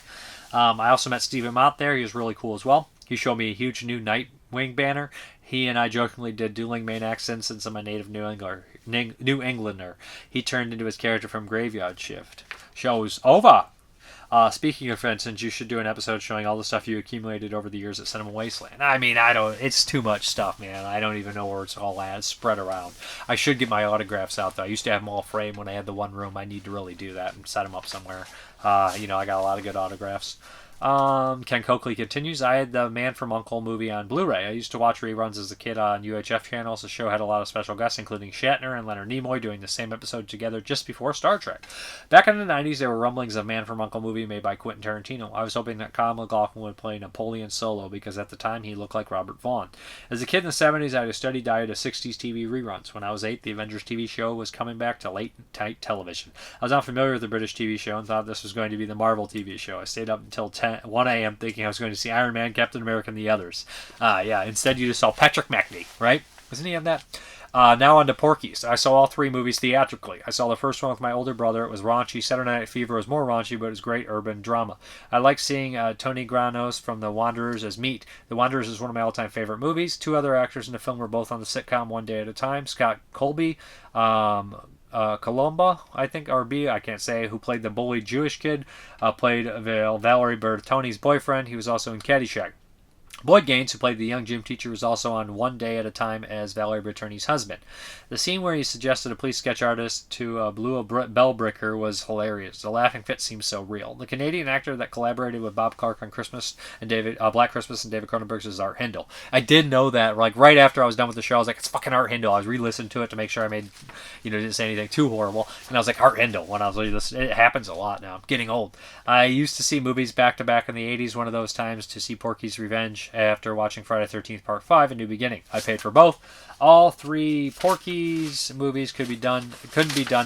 I also met Stephen Mott there. He was really cool as well. He showed me a huge new Nightwing banner. He and I jokingly did dueling main accents since I'm a native New Englander. He turned into his character from Graveyard Shift. Show's over. Speaking of, for instance, you should do an episode showing all the stuff you accumulated over the years at Cinema Wasteland. I mean, it's too much stuff, man. I don't even know where it's all at. It's spread around. I should get my autographs out, though. I used to have them all framed when I had the one room. I need to really do that and set them up somewhere. I got a lot of good autographs. Ken Coakley continues. I had the Man from U.N.C.L.E. movie on Blu-ray. I used to watch reruns as a kid on UHF channels. The show had a lot of special guests, including Shatner and Leonard Nimoy, doing the same episode together just before Star Trek. Back in the 90s, there were rumblings of Man from U.N.C.L.E. movie made by Quentin Tarantino. I was hoping that Kyle MacLachlan would play Napoleon Solo, because at the time he looked like Robert Vaughn. As a kid in the 70s, I had a steady diet of 60s TV reruns. When I was 8, the Avengers TV show was coming back to late-night television. I was not familiar with the British TV show and thought this was going to be the Marvel TV show. I stayed up until 1 a.m. thinking I was going to see Iron Man, Captain America, and the others. Yeah, instead you just saw Patrick Macnee, right? Wasn't he on that? Now on to Porky's. I saw all 3 movies theatrically. I saw the first one with my older brother. It was raunchy. Saturday Night Fever was more raunchy, but it was great urban drama. I like seeing Tony Granos from The Wanderers as Meat. The Wanderers is one of my all-time favorite movies. 2 other actors in the film were both on the sitcom One Day at a Time. Scott Colby, Colomba, I think, or B, I can't say, who played the bullied Jewish kid, played Valerie Bertoni's boyfriend. He was also in Caddyshack. Boyd Gaines, who played the young gym teacher, was also on One Day at a Time as Valerie Bertoni's husband. The scene where he suggested a police sketch artist to blew a bell bricker was hilarious. The laughing fit seems so real. The Canadian actor that collaborated with Bob Clark on Christmas and Black Christmas and David Cronenberg's is Art Hindle. I did know that. Like right after I was done with the show, I was like, it's fucking Art Hindle. I was re-listening to it to make sure I made, didn't say anything too horrible. And I was like, Art Hindle when I was re-listening. It happens a lot now. I'm getting old. I used to see movies back to back in the 80s. One of those times to see Porky's Revenge after watching Friday the 13th Part 5 and New Beginning. I paid for both. All three Porky's movies couldn't be done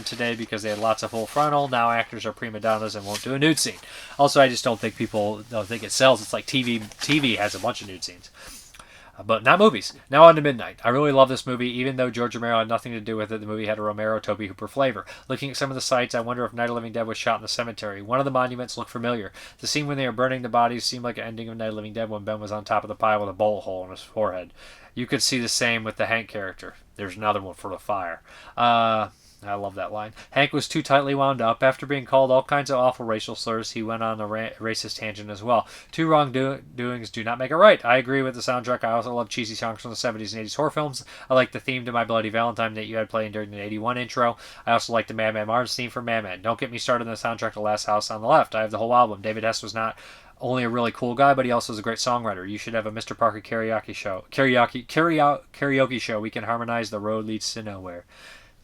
today because they had lots of full frontal. Now actors are prima donnas and won't do a nude scene. Also, I just don't think people don't think it sells. It's like TV has a bunch of nude scenes. But not movies. Now on to Midnight. I really love this movie, even though George Romero had nothing to do with it. The movie had a Romero-Tobe Hooper flavor. Looking at some of the sites, I wonder if Night of the Living Dead was shot in the cemetery. One of the monuments looked familiar. The scene when they were burning the bodies seemed like an ending of Night of the Living Dead when Ben was on top of the pile with a bullet hole in his forehead. You could see the same with the Hank character. There's another one for the fire. I love that line. Hank was too tightly wound up. After being called all kinds of awful racial slurs, he went on a racist tangent as well. Two wrongdoings do not make it right. I agree with the soundtrack. I also love cheesy songs from the 70s and 80s horror films. I like the theme to My Bloody Valentine that you had playing during the 81 intro. I also like the Madman Mars theme for Madman. Don't get me started on the soundtrack to Last House on the Left. I have the whole album. David Hess was not only a really cool guy, but he also is a great songwriter. You should have a Mrparka karaoke show. We can harmonize The Road Leads to Nowhere.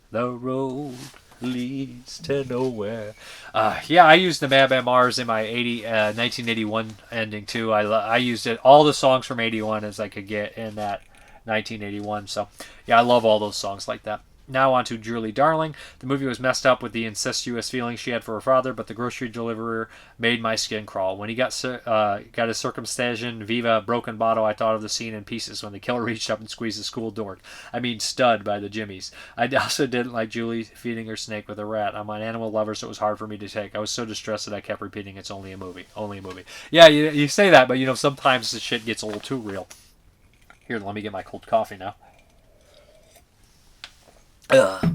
The road leads to nowhere. I used the Madman Mars in my 1981 ending too. I used it all the songs from 81 as I could get in that 1981. So yeah, I love all those songs like that. Now on to Julie Darling. The movie was messed up with the incestuous feelings she had for her father, but the grocery deliverer made my skin crawl. When he got his circumcision viva broken bottle, I thought of the scene in Pieces when the killer reached up and squeezed the school door. I mean stud by the Jimmies. I also didn't like Julie feeding her snake with a rat. I'm an animal lover, so it was hard for me to take. I was so distressed that I kept repeating, it's only a movie. Only a movie. Yeah, you say that, but sometimes the shit gets a little too real. Here, let me get my cold coffee now.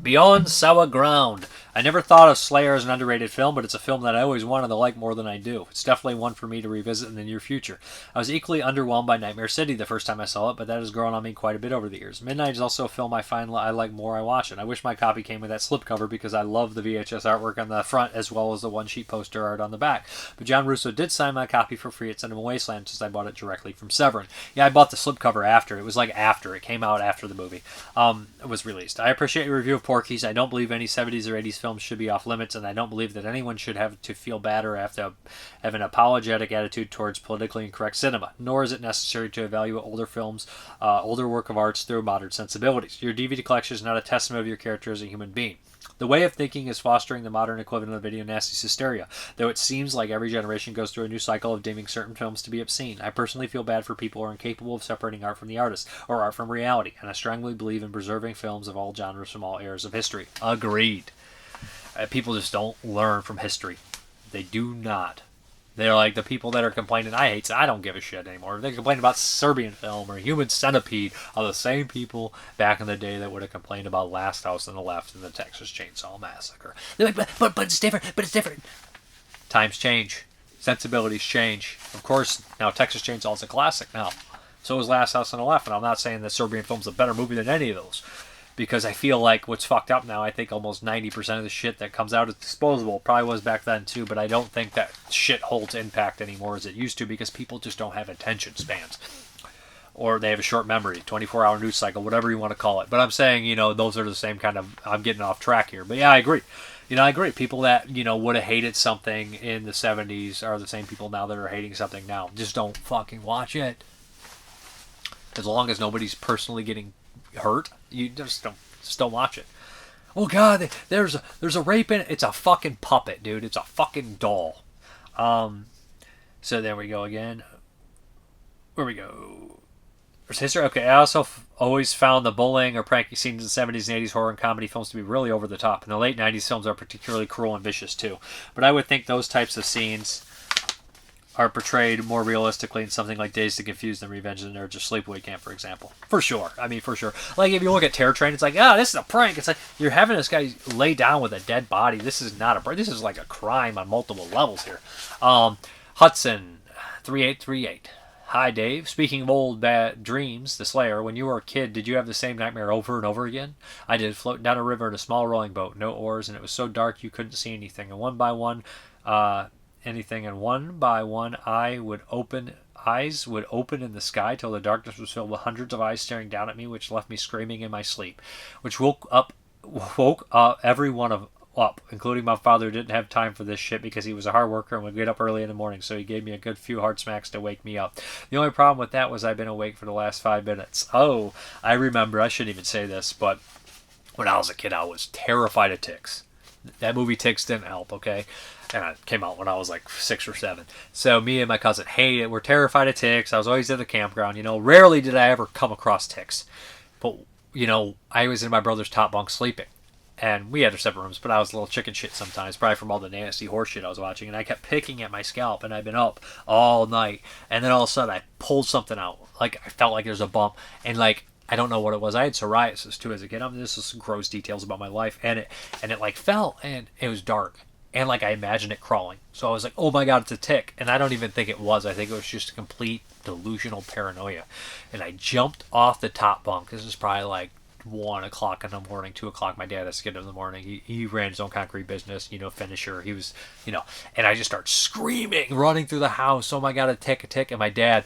Beyond Sour Ground. I never thought of Slayer as an underrated film, but it's a film that I always wanted to like more than I do. It's definitely one for me to revisit in the near future. I was equally underwhelmed by Nightmare City the first time I saw it, but that has grown on me quite a bit over the years. Midnight is also a film I find I like more I watch it. I wish my copy came with that slipcover because I love the VHS artwork on the front as well as the one-sheet poster art on the back. But John Russo did sign my copy for free at Cinema Wasteland since I bought it directly from Severin. Yeah, I bought the slipcover after. It was like after. It came out after the movie was released. I appreciate your review of Porky's. I don't believe any 70s or 80s films should be off limits, and I don't believe that anyone should have to feel bad or have to have an apologetic attitude towards politically incorrect cinema, nor is it necessary to evaluate older films, older work of arts through modern sensibilities. Your DVD collection is not a testament of your character as a human being. The way of thinking is fostering the modern equivalent of video nasty's hysteria, though it seems like every generation goes through a new cycle of deeming certain films to be obscene. I personally feel bad for people who are incapable of separating art from the artist, or art from reality, and I strongly believe in preserving films of all genres from all eras of history. Agreed. People just don't learn from history. They do not. They're like the people that are complaining, I don't give a shit anymore. They complain about Serbian film or Human Centipede are the same people back in the day that would have complained about Last House on the Left and the Texas Chainsaw Massacre. They're like, but it's different. Times change. Sensibilities change. Of course, now Texas Chainsaw is a classic now. So is Last House on the Left, and I'm not saying that Serbian film's a better movie than any of those. Because I feel like what's fucked up now, I think almost 90% of the shit that comes out is disposable. Probably was back then too, but I don't think that shit holds impact anymore as it used to because people just don't have attention spans. Or they have a short memory, 24-hour news cycle, whatever you want to call it. But I'm saying, those are the same kind of... I'm getting off track here. But yeah, I agree. I agree. People that, would have hated something in the 70s are the same people now that are hating something now. Just don't fucking watch it. As long as nobody's personally getting hurt, you just don't watch it. Oh god, there's a rape in it. It's a fucking puppet, dude. It's a fucking doll. So there we go again. Where we go? There's history. Okay, I also always found the bullying or pranky scenes in the 70s and 80s horror and comedy films to be really over the top. And the late 90s films are particularly cruel and vicious too. But I would think those types of scenes are portrayed more realistically in something like Dazed and Confused than Revenge of the Nerds or Sleepaway Camp, for example. For sure. Like, if you look at Terror Train, it's like, this is a prank. It's like, you're having this guy lay down with a dead body. This is not a prank. This is like a crime on multiple levels here. Hudson, 3838. Hi, Dave. Speaking of old bad dreams, the Slayer, when you were a kid, did you have the same nightmare over and over again? I did, floating down a river in a small rowing boat, no oars, and it was so dark you couldn't see anything. And one by one, eyes would open in the sky till the darkness was filled with hundreds of eyes staring down at me, which left me screaming in my sleep, which woke up every one of up, including my father, who didn't have time for this shit because he was a hard worker and would get up early in the morning, so he gave me a good few hard smacks to wake me up. The only problem with that was I've been awake for the last 5 minutes. Oh, I remember, I shouldn't even say this, but when I was a kid, I was terrified of ticks. That movie Ticks didn't help, okay? And it came out when I was like 6 or 7. So me and my cousin hated it. We're terrified of ticks. I was always at the campground, you know. Rarely did I ever come across ticks. But, you know, I was in my brother's top bunk sleeping. And we had our separate rooms, but I was a little chicken shit sometimes, probably from all the nasty horse shit I was watching. And I kept picking at my scalp, and I'd been up all night. And then all of a sudden, I pulled something out. Like, I felt like there was a bump. And, like, I don't know what it was. I had psoriasis, too, as a kid. This is some gross details about my life. And it like, fell, and it was dark. And, like, I imagined it crawling. So I was like, oh, my God, it's a tick. And I don't even think it was. I think it was just a complete delusional paranoia. And I jumped off the top bunk. This is probably, like, 1 o'clock in the morning, 2 o'clock. My dad has to get in the morning. He ran his own concrete business, you know, finisher. He was, you know, and I just start screaming, running through the house. Oh my God, a tick. And my dad,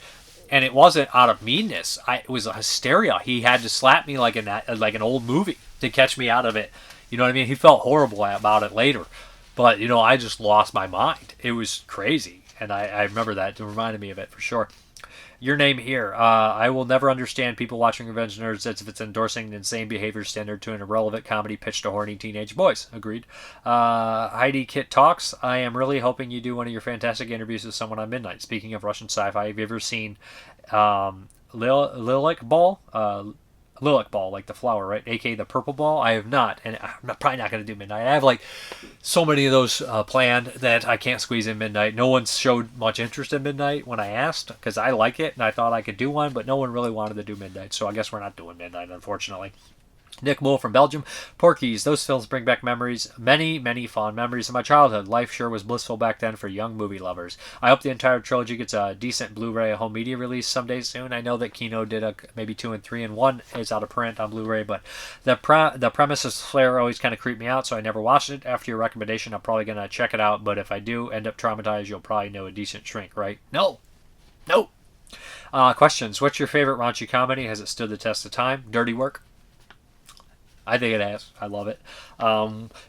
and it wasn't out of meanness. It was a hysteria. He had to slap me like an old movie to catch me out of it. You know what I mean? He felt horrible about it later. But, you know, I just lost my mind. It was crazy. And I remember that. It reminded me of it for sure. Your name here. I will never understand people watching Revenge Nerds as if it's endorsing the insane behavior standard to an irrelevant comedy pitched to horny teenage boys. Agreed. Heidi Kit Talks. I am really hoping you do one of your fantastic interviews with someone on Midnight. Speaking of Russian sci-fi, have you ever seen Lilac Ball? Lilac Ball, like the flower, right? A.k.a. the purple ball. I have not, and I'm probably not going to do Midnight. I have like so many of those planned that I can't squeeze in Midnight. No one showed much interest in Midnight when I asked, because I like it and I thought I could do one, but no one really wanted to do Midnight, so I guess we're not doing Midnight, unfortunately. Nick Moore from Belgium. Porky's. Those films bring back memories, many, many fond memories of my childhood. Life sure was blissful back then for young movie lovers. I hope the entire trilogy gets a decent Blu-ray home media release someday soon. I know that Kino did maybe 2 and 3, and 1 is out of print on Blu-ray, but the premise of Slayer always kind of creeped me out, so I never watched it. After your recommendation, I'm probably going to check it out, but if I do end up traumatized, you'll probably know a decent shrink, right? No. Questions. What's your favorite raunchy comedy? Has it stood the test of time? Dirty Work? I think it has. I love it.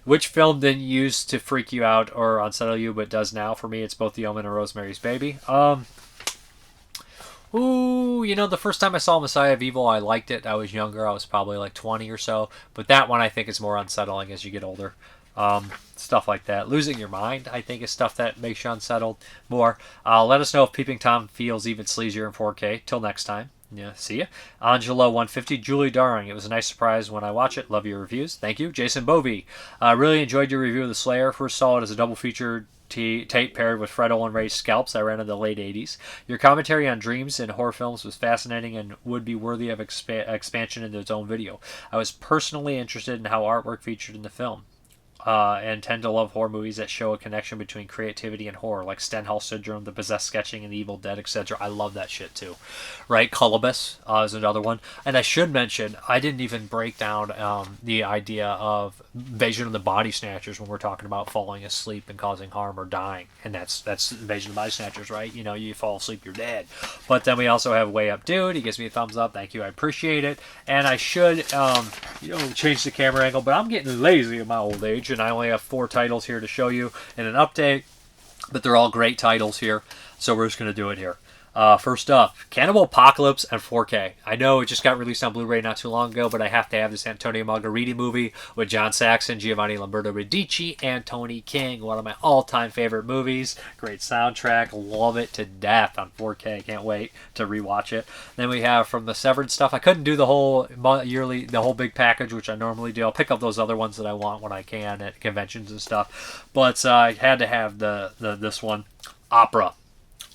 Which film didn't used to freak you out or unsettle you, but does now? For me, it's both The Omen and Rosemary's Baby. You know, the first time I saw Messiah of Evil, I liked it. I was younger. I was probably like 20 or so. But that one, I think, is more unsettling as you get older. Stuff like that. Losing Your Mind, I think, is stuff that makes you unsettled more. Let us know if Peeping Tom feels even sleazier in 4K. Till next time. Yeah, see ya. Angela 150, Julie Darring. It was a nice surprise when I watch it. Love your reviews. Thank you. Jason Bovey. Really enjoyed your review of The Slayer. First saw it as a double feature tape paired with Fred Olen Ray's Scalps I ran in the late 80s. Your commentary on dreams and horror films was fascinating and would be worthy of expansion into its own video. I was personally interested in how artwork featured in the film. And tend to love horror movies that show a connection between creativity and horror, like Stenhouse Syndrome, The Possessed Sketching, and The Evil Dead, etc. I love that shit too. Right? Cullibus is another one. And I should mention, I didn't even break down the idea of Invasion of the Body Snatchers when we're talking about falling asleep and causing harm or dying. And that's Invasion of the Body Snatchers, right? You know, you fall asleep, you're dead. But then we also have Way Up Dude. He gives me a thumbs up. Thank you. I appreciate it. And I should, change the camera angle, but I'm getting lazy in my old age, and I only have 4 titles here to show you in an update, but they're all great titles here, so we're just going to do it here. First up, Cannibal Apocalypse and 4K. I know it just got released on Blu-ray not too long ago, but I have to have this Antonio Margheriti movie with John Saxon, Giovanni Lamberto Radici, and Tony King. One of my all-time favorite movies. Great soundtrack. Love it to death on 4K. Can't wait to rewatch it. Then we have from the Severed stuff. I couldn't do the whole big package, which I normally do. I'll pick up those other ones that I want when I can at conventions and stuff. But I had to have this one, Opera.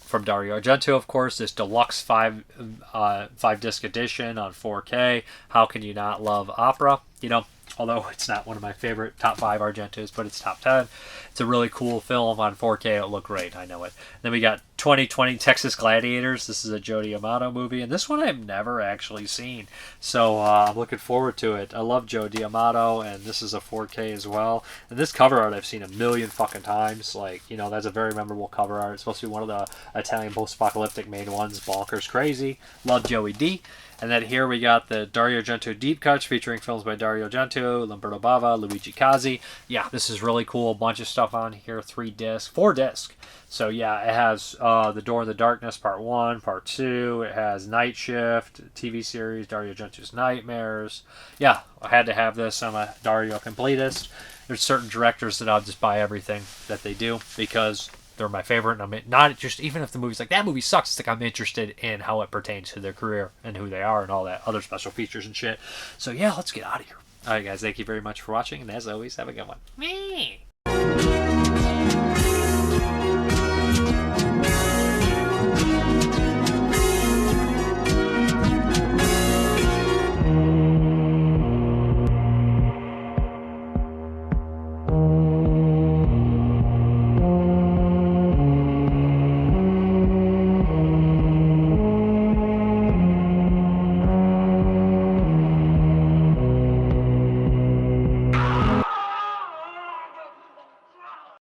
From Dario Argento, of course, this deluxe 5-disc edition on 4K. How can you not love Opera? You know, although it's not one of my favorite top 5 Argentos, but it's top 10. It's a really cool film on 4K. It'll look great. I know it. Then we got 2020 Texas Gladiators. This is a Joe D'Amato movie, and this one I've never actually seen. So I'm looking forward to it. I love Joe D'Amato, and this is a 4K as well. And this cover art I've seen a million fucking times. Like, you know, that's a very memorable cover art. It's supposed to be one of the Italian post-apocalyptic made ones. Bonkers crazy. Love Joey D. And then here we got the Dario Argento deep cuts featuring films by Dario Argento, Lamberto Bava, Luigi Cazzi. Yeah, this is really cool. A bunch of stuff on here. 4 disc. So yeah, it has The Door in the Darkness Part 1, Part 2. It has Night Shift, TV series, Dario Argento's Nightmares. Yeah, I had to have this. I'm a Dario completist. There's certain directors that I'll just buy everything that they do because they're my favorite, and I'm not just, even if the movie's like, that movie sucks, it's like I'm interested in how it pertains to their career and who they are and all that other special features and shit. So yeah, let's get out of here. Alright guys, thank you very much for watching, and as always, have a good one. Me.